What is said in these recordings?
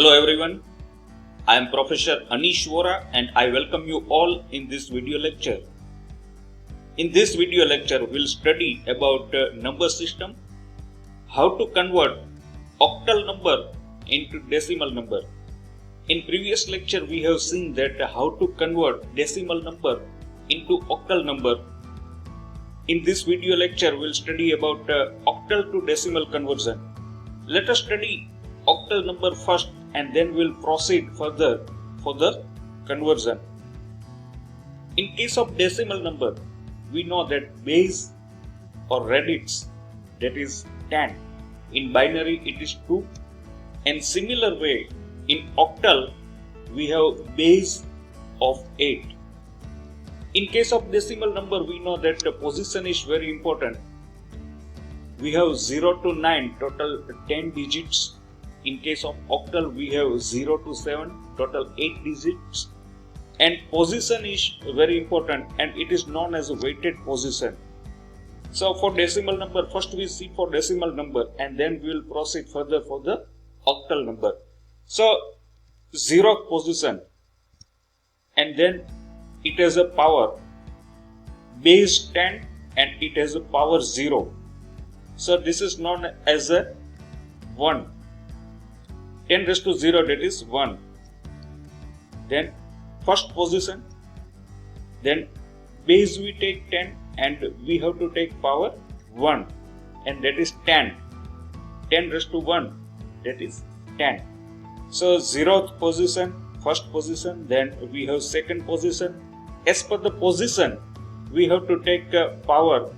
Hello everyone, I am Professor Anish Vora and I welcome you all in this video lecture. In this video lecture, we'll study about number system, how to convert octal number into decimal number. In previous lecture, we have seen that how to convert decimal number into octal number. In this video lecture, we'll study about octal to decimal conversion. Let us study octal number first and then we'll proceed further for the conversion. In case of decimal number, we know that base or radix, that is 10. In binary it is 2, and similar way in octal we have base of 8. In case of decimal number, we know that the position is very important. We have 0 to 9, total 10 digits. In case of octal, we have 0 to 7, total 8 digits. And position is very important and it is known as a weighted position. So for decimal number, first we see for decimal number and then we will proceed further for the octal number. So 0th position, and then it has a power base 10 and it has a power 0. So this is known as a 1. 10 raised to 0, that is 1. Then first position, then base we take 10 and we have to take power 1, and that is 10. 10 raised to 1, that is 10. So 0th position, first position, then we have second position. As per the position, we have to take power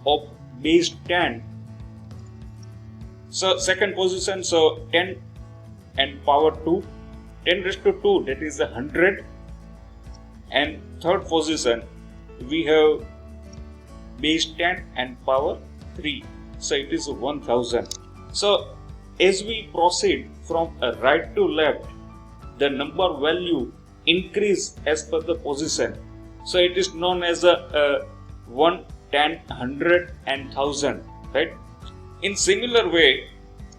of base 10. So second position, so 10 and power 2, 10 raised to 2, that is 100. And third position, we have base 10 and power 3, so it is 1000. So as we proceed from right to left, the number value increase as per the position. So it is known as a 1, 10, 100 and 1000, right? In similar way,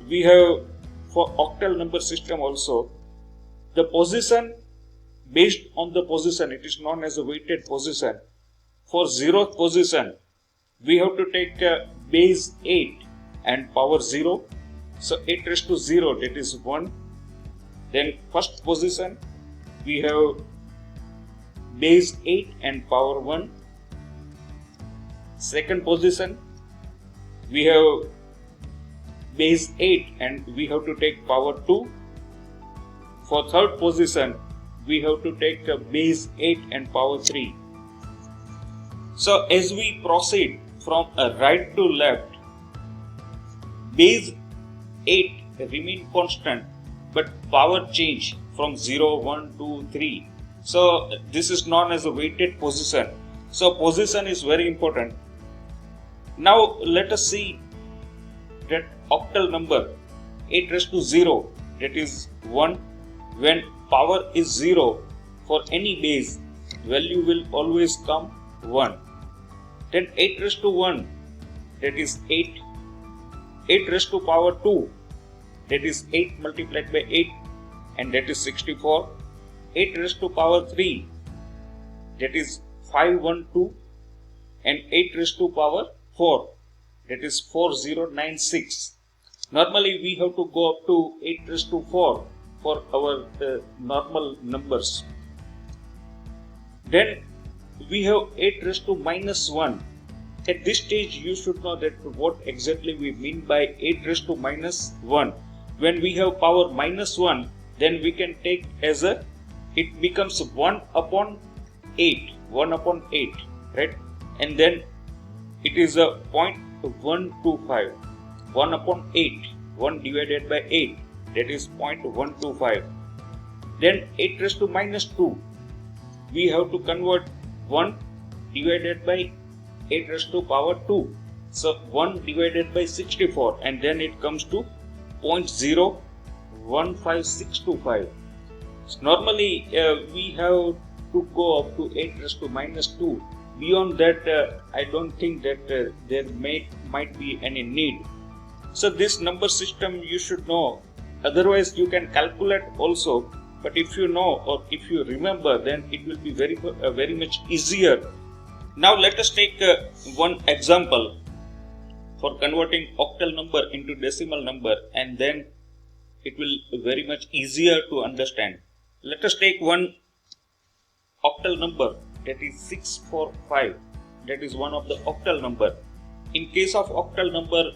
we have for octal number system also, the position based on the position, it is known as a weighted position. For 0th position, we have to take base 8 and power 0. So 8 raised to 0, that is 1. Then first position, we have base 8 and power 1. Second position, we have base 8 and we have to take power 2. For third position, we have to take base 8 and power 3. So as we proceed from right to left, base 8 remain constant but power change from 0, 1, 2, 3. So this is known as a weighted position. So position is very important. Now let us see that octal number 8 raised to 0, that is 1. When power is 0 for any base, value will always come 1. Then 8 raised to 1, that is 8. 8 raised to power 2, that is 8 multiplied by 8, and that is 64. 8 raised to power 3, that is 512, and 8 raised to power 4, that is 4096. Normally we have to go up to 8 raised to 4 for our normal numbers. Then we have 8 raised to minus 1. At this stage you should know that what exactly we mean by 8 raised to minus 1. When we have power minus 1, then we can take as a, it becomes 1 upon 8, 1 upon 8, right? And then it is a 0.125, 1 upon 8, 1 divided by 8, that is 0.125. Then 8 raised to minus 2, we have to convert 1 divided by 8 raised to power 2. So 1 divided by 64, and then it comes to 0.015625. So normally we have to go up to 8 raised to minus 2. Beyond that, I don't think that there might be any need. So this number system you should know Otherwise you can calculate also, but if you know or if you remember, then it will be very much easier. Now let us take one example for converting octal number into decimal number, and then it will be very much easier to understand. Let us take one octal number, that is 645. That is one of the octal number. In case of octal number,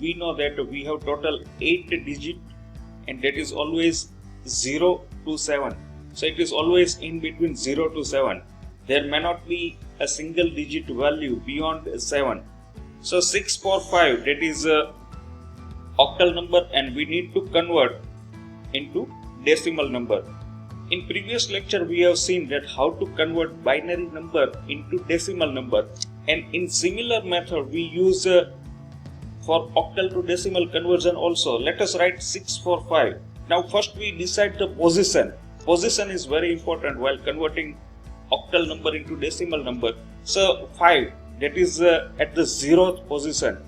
we know that we have total 8 digit, and that is always 0 to 7. So it is always in between 0 to 7. There may not be a single digit value beyond 7. So 645, that is a octal number, and we need to convert into decimal number. In previous lecture we have seen that how to convert binary number into decimal number, and in similar method we use for octal to decimal conversion also. Let us write 645. Now first we decide the position. Position is very important while converting octal number into decimal number. So 5, that is at the 0th position.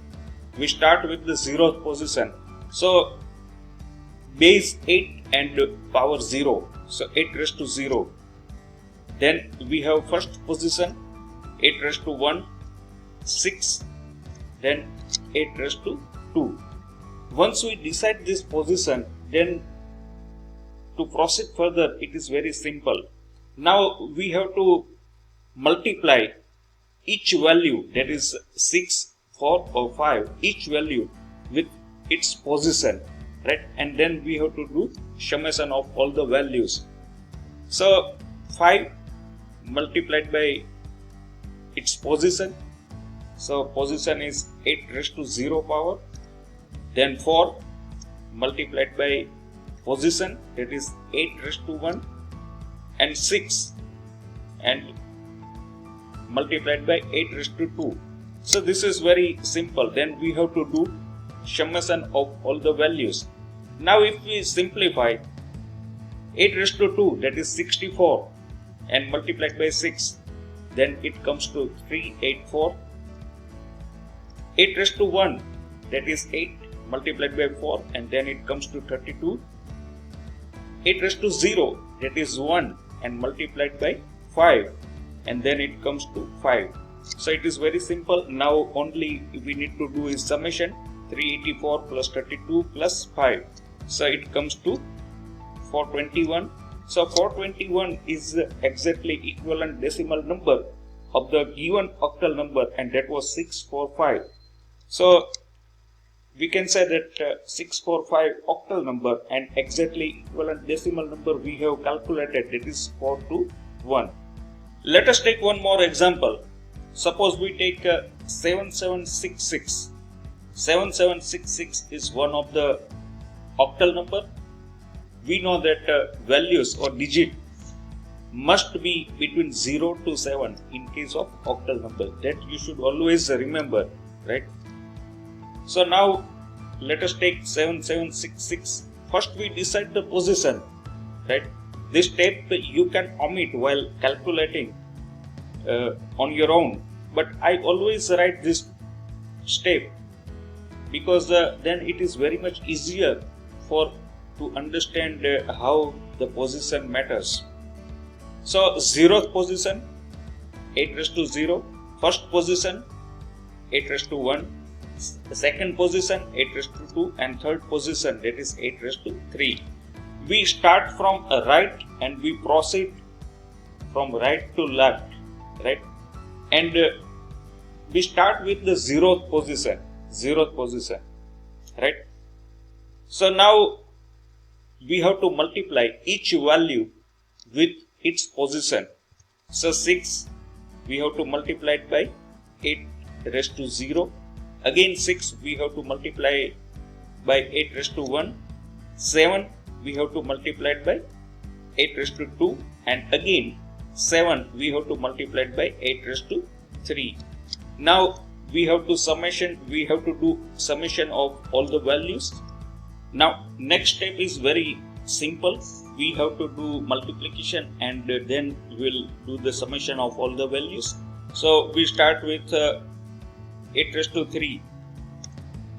We start with the 0th position. So base 8 and power 0. So 8 raised to 0. Then we have first position 8 raised to 1, 6, then 8 raised to 2. Once we decide this position, then to proceed further it is very simple. Now we have to multiply each value, that is 6, 4 or 5, each value with its position, right? And then we have to do summation of all the values. So 5 multiplied by its position. So position is 8 raised to 0 power. Then 4 multiplied by position, that is 8 raised to 1, and 6 and multiplied by 8 raised to 2. So this is very simple. Then we have to do summation of all the values. Now if we simplify 8 raised to 2, that is 64, and multiplied by 6, then it comes to 384. 8 raised to 1, that is 8 multiplied by 4, and then it comes to 32. 8 raised to 0, that is 1, and multiplied by 5, and then it comes to 5. So it is very simple. Now only we need to do is summation, 384 plus 32 plus 5. So it comes to 421. So 421 is exactly equivalent decimal number of the given octal number, and that was 645. So we can say that 645 octal number and exactly equivalent decimal number we have calculated, that is 421. Let us take one more example. Suppose we take 7766. 7766 is one of the octal number. We know that values or digit must be between 0 to 7 in case of octal number. That you should always remember, right? So now let us take 7766. First we decide the position, right? This step you can omit while calculating on your own, but I always write this step because then it is very much easier to understand how the position matters. So 0th position 8 raised to 0, first position 8 raised to 1, second position 8 raised to 2, and third position, that is 8 raised to 3. We start from right and we proceed from right to left, right? And we start with the 0th position, right? So now we have to multiply each value with its position. So 6 we have to multiply it by 8 raised to 0. Again 6 we have to multiply by 8 raised to 1. 7 we have to multiply it by 8 raised to 2. And again 7 we have to multiply it by 8 raised to 3. Now we have to do summation of all the values. Now next step is very simple. We have to do multiplication and then we'll do the summation of all the values. So we start with 8 raised to 3.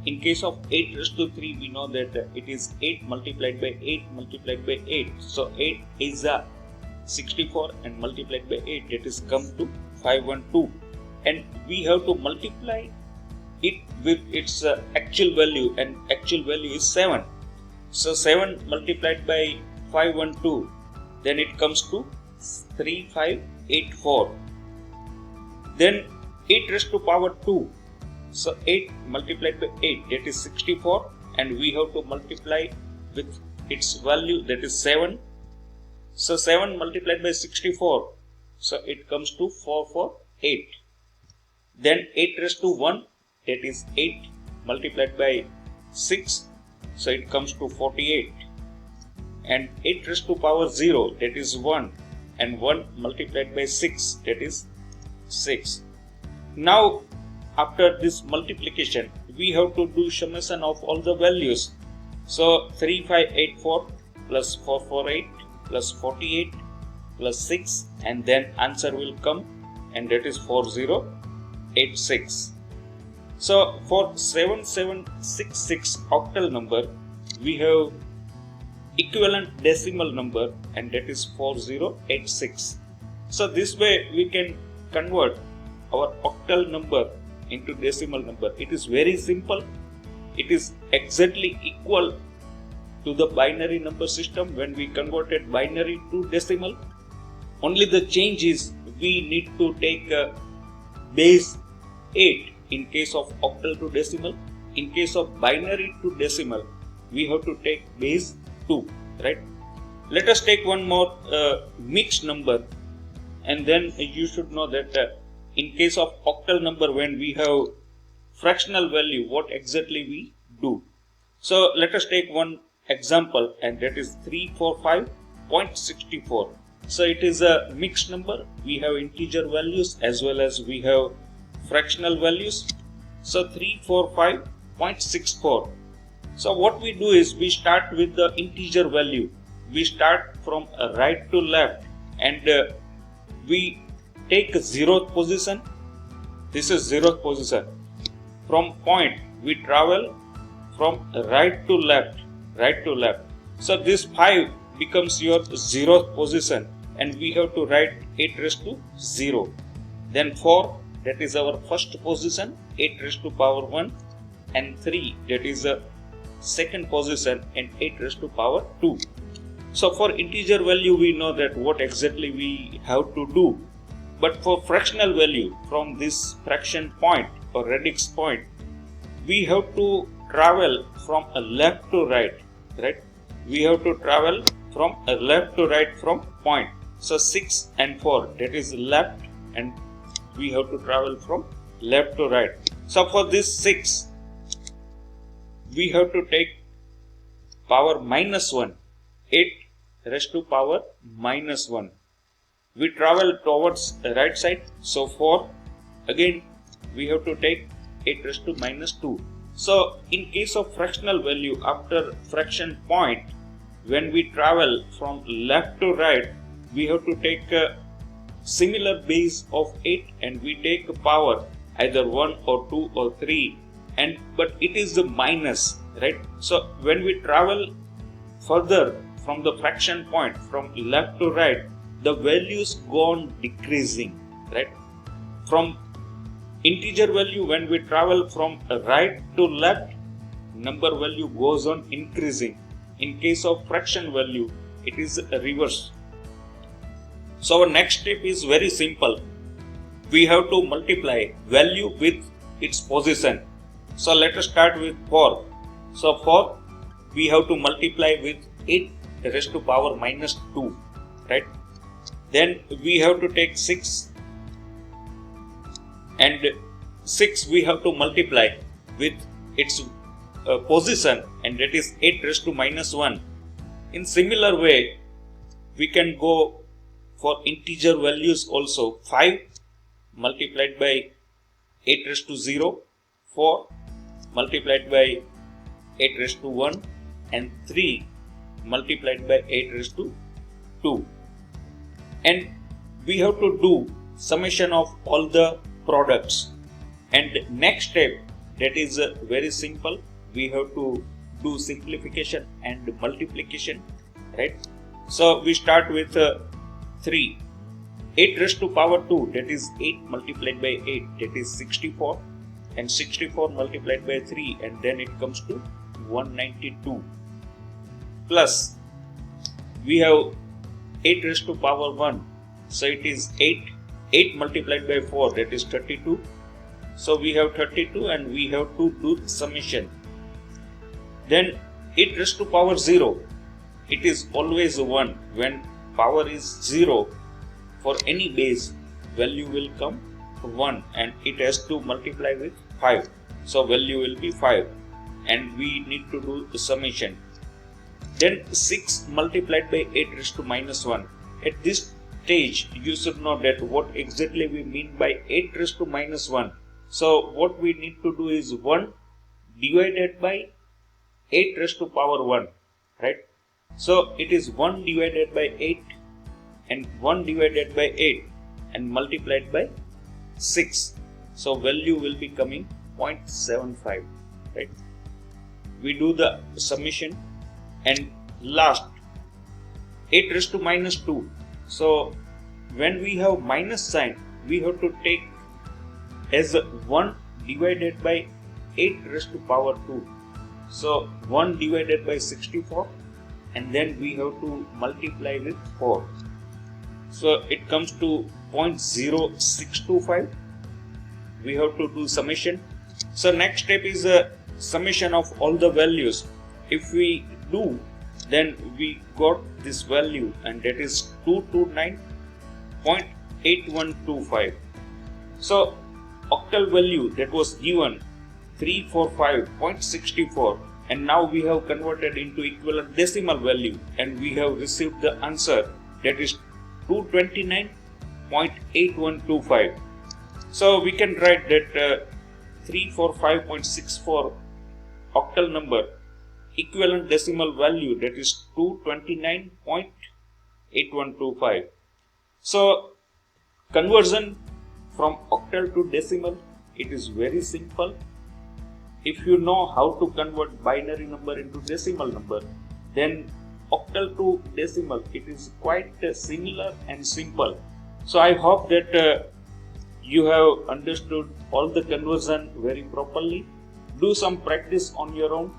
in case of 8 raised to 3, we know that it is 8 multiplied by 8 multiplied by 8. So 8 is 64 and multiplied by 8, that is come to 512. And we have to multiply it with its actual value, and actual value is 7. So 7 multiplied by 512, then it comes to 3584. Then 8 raised to power 2. So 8 multiplied by 8, that is 64, and we have to multiply with its value, that is 7. So 7 multiplied by 64, so it comes to 448. Then 8 raised to 1, that is 8 multiplied by 6, so it comes to 48. And 8 raised to power 0, that is 1, and 1 multiplied by 6, that is 6. Now after this multiplication, we have to do summation of all the values. So 3584 plus 448 plus 48 plus 6, and then answer will come, and that is 4086. So for 7766 octal number, we have equivalent decimal number, and that is 4086. So this way we can convert our octal number into decimal number. It is very simple. It is exactly equal to the binary number system when we converted binary to decimal. Only the change is we need to take base 8 in case of octal to decimal. In case of binary to decimal, we have to take base 2, right? Let us take one more mixed number, and then you should know that in case of octal number, when we have fractional value, what exactly we do. So let us take one example, and that is 345.64. So it is a mixed number. We have integer values as well as we have fractional values. So 345.64. So what we do is we start with the integer value. We start from right to left, and we take 0th position. This is 0th position. From point we travel from right to left, right to left. So this 5 becomes your 0th position, and we have to write 8 raised to 0. Then 4, that is our first position, 8 raised to power 1, and 3, that is the second position, and 8 raised to power 2. So for integer value, we know that what exactly we have to do. But for fractional value, from this fraction point or radix point, we have to travel from a left to right, right? We have to travel from a left to right from point. So 6 and 4, that is left, and we have to travel from left to right. So for this 6, we have to take power minus 1, 8 raised to power minus 1. We travel towards the right side, so 4, again we have to take 8 raised to minus 2. So in case of fractional value, after fraction point, when we travel from left to right, we have to take a similar base of 8, and we take power either 1 or 2 or 3, but it is the minus, right? So when we travel further from the fraction point from left to right, the values go on decreasing, right? From integer value, when we travel from right to left, number value goes on increasing. In case of fraction value, it is reverse. So our next step is very simple. We have to multiply value with its position. So let us start with 4. So 4, we have to multiply with 8 raised to power minus 2, right? Then we have to take 6, and 6 we have to multiply with its position, and that is 8 raised to minus 1. In similar way, we can go for integer values also. 5 multiplied by 8 raised to 0, 4 multiplied by 8 raised to 1, and 3 multiplied by 8 raised to 2. And we have to do summation of all the products. And next step, that is very simple. We have to do simplification and multiplication, right? So we start with 3. 8 raised to power 2, that is 8 multiplied by 8, that is 64, and 64 multiplied by 3, and then it comes to 192. Plus we have 8 raised to power 1, so it is 8 multiplied by 4, that is 32. So we have 32 and we have to do summation. Then 8 raised to power 0, it is always 1. When power is 0, for any base, value will come 1 and it has to multiply with 5. So value will be 5 and we need to do the summation. Then 6 multiplied by 8 raised to minus 1. At this stage, you should know that what exactly we mean by 8 raised to minus 1. So what we need to do is 1 divided by 8 raised to power 1, right? So it is 1 divided by 8 and 1 divided by 8 and multiplied by 6. So value will be coming 0.75, right? We do the summation, and last 8 raised to minus 2. So when we have minus sign, we have to take as 1 divided by 8 raised to power 2. So 1 divided by 64 and then we have to multiply with 4. So it comes to 0.0625. We have to do summation. So next step is a summation of all the values. If we do, then we got this value, and that is 229.8125. So octal value that was given 345.64, and now we have converted into equivalent decimal value and we have received the answer, that is 229.8125. So we can write that 345.64 octal number, equivalent decimal value, that is 229.8125. So conversion from octal to decimal, it is very simple. If you know how to convert binary number into decimal number, then octal to decimal, it is quite similar and simple. So I hope that you have understood all the conversion very properly. Do some practice on your own.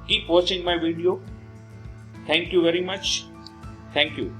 Keep watching my video. Thank you very much. Thank you.